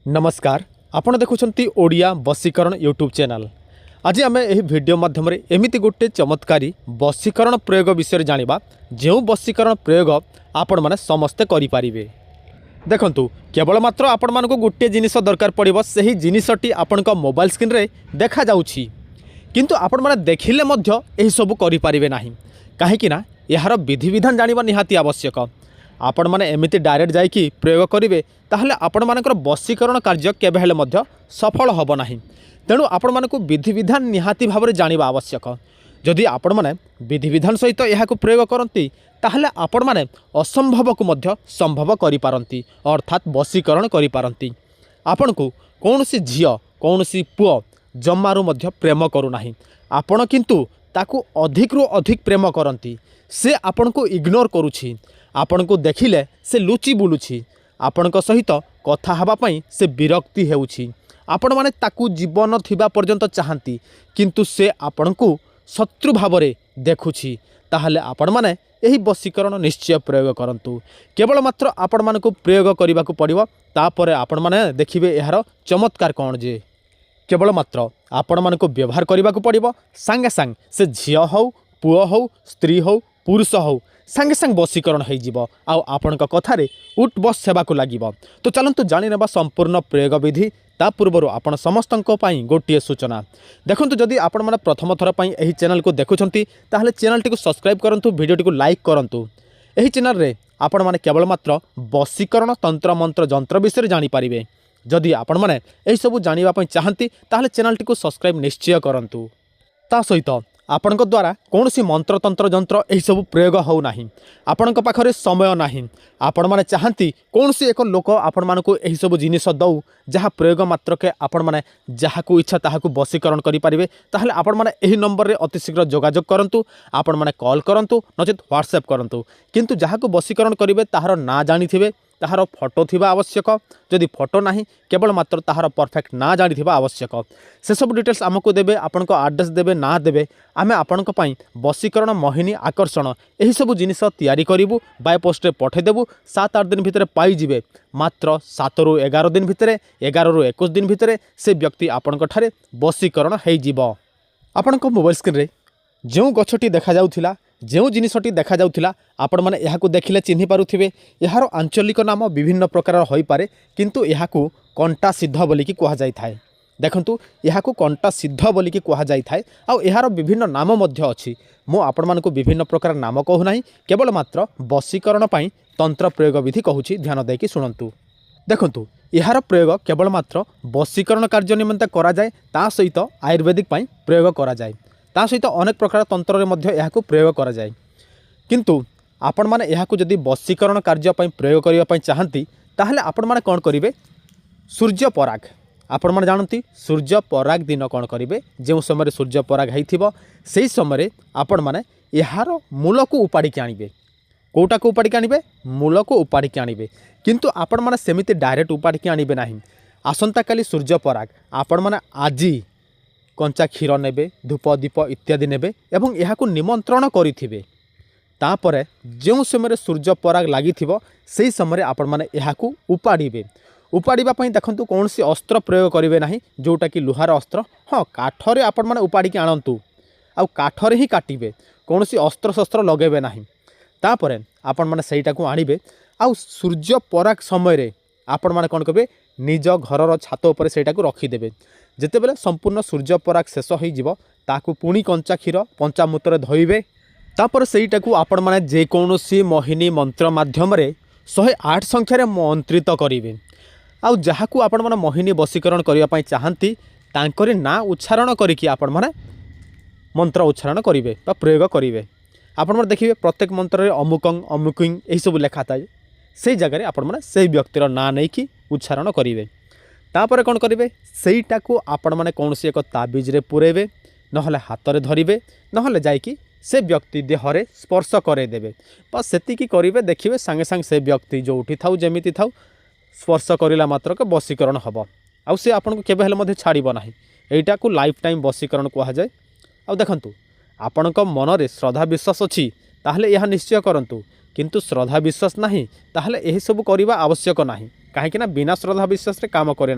नमस्कार आपण देखुछंती Odia बसीकरण YouTube channel. आज आम यह वीडियो माध्यम एमती गोटे चमत्कारी बसीकरण प्रयोग विषय जानिबा जो बसीकरण प्रयोग आपण माने समस्ते करिपारिबे। देखंतु केवल मात्र आपण मानको गोटे जिनिस दरकार पड़िबो, सही जिनिसटी आपण मोबाइल स्क्रीन रे देखा जाउछि, किंतु आपण माने देखिले मध्य एही सब करिपारिबे नाही। काहेकि ना यार विधि विधान जानिबा निहाती आवश्यक। आपण माने एमिति डायरेक्ट जाइकी प्रयोग करेंगे ताहले आपण मानकर बसीकरण कार्य केबे हेले मध्य सफल होब नाही। तेणु आपण मानकु विधि विधान निहाती भाव में जानिबा आवश्यक। जदि आपण माने विधि विधान सहित यहाकु प्रयोग करती ताहले आपण माने असंभव को मध्य संभव करि पारंती, अर्थात बसीकरण करि पारंती। आपनकु कौनसी झियो कौनसी पुओ जम्मारु मध्य प्रेम करू नाही, आपण किंतु ताकू अधिक रु अधिक प्रेम करंती। से आपनको इग्नोर करुछि, आपण को देखिले से लुचि बुलुछि, आपण सहित कथा हवा पई से विरक्ति हेउछि। आपण माने ताकू जीवन थिबा पर्यंत चाहंती, किंतु से आपण को शत्रु भाव में देखुछि। ताहले आपण माने यही बसीकरण निश्चय प्रयोग करंतु। केवल मात्र आपण मानकु प्रयोग करने को पड़िबो, तापरे आपण माने देखिबे यार चमत्कार कौन जे। केवल मात्र आपण मानकु व्यवहार करने को पड़िबो, सांगे सांग से झियो हो पुओ हो स्त्री हो पुरुष हो सांगे सांग बसीकरण हो आपण कथार उठ बस सेवा को लगे। तो चलतु जाणी नेबा संपूर्ण प्रयोग विधि। ता पूर्व आपण समस्त गोटे सूचना देखंतु, जदि आपण माने प्रथम थर पई एही चैनल को देखुछंती ताहले चैनल टी को सब्सक्राइब करंतु, वीडियो टी को लाइक करंतु। एही चैनल रे आपण माने केवल मात्र बसीकरण तंत्र मंत्र जंत्र विषय जानि पारिबे। जदि आपण माने एही सब जानिबा पई चाहंती ताहले चैनल टी को सब्सक्राइब निश्चय करंतु। ता सहित आपण द्वारा कौन सी मंत्र तंत्र जंत्र यही सब प्रयोग हो नाही, आपण पाखरे समय नाही, आपण माने चाहती कौन सी एक लोक आपण मानकु यही सब जिनिस दऊ जहाँ प्रयोग मात्र के आपण माने जहाँ को इच्छा ताहाकु बसीकरण करि पारिबे। ताहले आपण माने एही नंबर रे अति शीघ्र जोगाजोग करंतु, आपण माने कॉल करंतु नचेत व्हाट्सएप करंतु। किंतु जहाँ को बसीकरण करिवे ताहार ना जानिथिबे, ताहार फोटो थिबा आवश्यक। जदि फोटो नाही केवल मात्र ताहार परफेक्ट ना जानिथिबा आवश्यक। से सब डिटेल्स आमको देबे, आपण को एड्रेस देबे ना देबे, आमे आपण को पई बसीकरण मोहिनी आकर्षण यही सब जिनिस तैयारी करिवु, बाय पोस्ट रे पठे देबु। 7-8 दिन भितर पाई जिवे। मात्र 7 रु 11 दिन भितर 11 रु 21 दिन भितर से व्यक्ति आपण को ठारे बसीकरण हेइ जिवो। आपण को मोबाइल स्क्रीन रे जो गछटी देखा जाउथिला, जो जिनिसटी देखा जाउथिला आपण माने याहाकु देखिले चिन्हि पारुथिबे। यार आंचलिक नाम विभिन्न प्रकार होई पारे, किंतु याहाकु कंटा सिद्ध बोली कि कहा जाय थाए। देखंतु याहाकु कंटा सिद्ध बोली कि कहा जाय थाए। आ यार विभिन्न नाम मध्य अछि। मो आपण मानकु विभिन्न प्रकार नाम कहू नाही, केवल मात्र बसीकरण पई तंत्र प्रयोग विधि कहूछि, ध्यान देकी सुनंतु। देखंतु यार प्रयोग केवल मात्र बसीकरण कार्य निमित्त करा जाय, ता सहित आयुर्वेदिक पई प्रयोग करा जाय, ता सहित अनेक प्रकार तंत्र रे मध्य याहाकु प्रयोग करा जाय। किंतु आपण माने याहाकु जदि बसीकरण कार्य पई प्रयोग करिया पई चाहंती ताहले आपण माने कोन करिवे, सूर्य पराग आपण माने जानंती सूर्य पराग दिन कोन करिवे, जे समय सूर्य पराग हेइथिबो सेही समय आपण माने यार मूल को उपाड़ी के आनिबे। कोटा को उपाड़ी के आनिबे, मूल को उपाड़ी के आनिबे। किंतु आपण माने सेमिति डायरेक्ट उपाड़ी के आनिबे नाही। आसंता काली सूर्य पराग आपण माने आजी कंचा क्षीर नेबे, धूप दीप इत्यादि नेबे एवं याहाकु निमंत्रण करिथिबे। तापरे जो समय सूर्य पराग लागिथिबो सेही समय आपण माने याहाकु उपाड़ीबे। उपाड़ीबा पई देखंतु कौन सी अस्त्र प्रयोग करिवे नाही, जोटा कि लुहार अस्त्र। हाँ, काठरे आपण माने उपाड़ी के आणंतु, आ काठरे ही काटिबे, कौन सी अस्त्र शस्त्र लगेबे नाही। तापरे आपण माने सेईटाकु आनिबे, आ सूर्य पराग समय रे आपण माने कोन करबे, निज घरर छात उपर सेईटाकु रखिदेबे। जेतेबेले संपूर्ण सूर्य पराग शेष हो जिवो, ताकु पुणी कंचा क्षीर पंचामृत धोइबे। तापर सेईटाकु आपण माने जे कोनोसी मोहिनी मंत्र माध्यम रे 108 संख्यार मंत्रित करिवे। आउ जहाकु आपण माने मोहिनी बसीकरण करिया पई चाहंती तांकरी ना उच्चारण करिकि आपण माने मंत्र उच्चारण करिवे बा प्रयोग करिवे। आपण माने देखिबे प्रत्येक मंत्र रे अमुकं अमुकिंग एही सब लेखा थाए। सेही जगह रे आपण माने सेही व्यक्तिर ना नै कि उच्चारण करिवे। तापर कोन करिवे, सेईटाकु आपण माने कोनोसी एक ताबिज रे पुरेबे, नहले हाथ रे धरिबे, नहले जाइकि से व्यक्ति देहरे स्पर्श करे देबे। बस सेतिकी करिवे, देखिबे संगे संग से व्यक्ति जो उठी थाउ जेमिति थाउ स्पर्श करिला मात्र के बसीकरण हबो। आउ से आपन को केबे हेले मध्ये छाड़िबो नाही। एइटाकु लाइफ टाइम बसीकरण कहा जाय। आउ देखंतु आपण को मन रे श्रद्धा विश्वास अछि ताहले यह निश्चय करंतु, किंतु श्रद्धा विश्वास नाही ताहले एही सब करिबा आवश्यक नाही। काहेकि ना बिना श्रद्धा विश्वास रे काम करे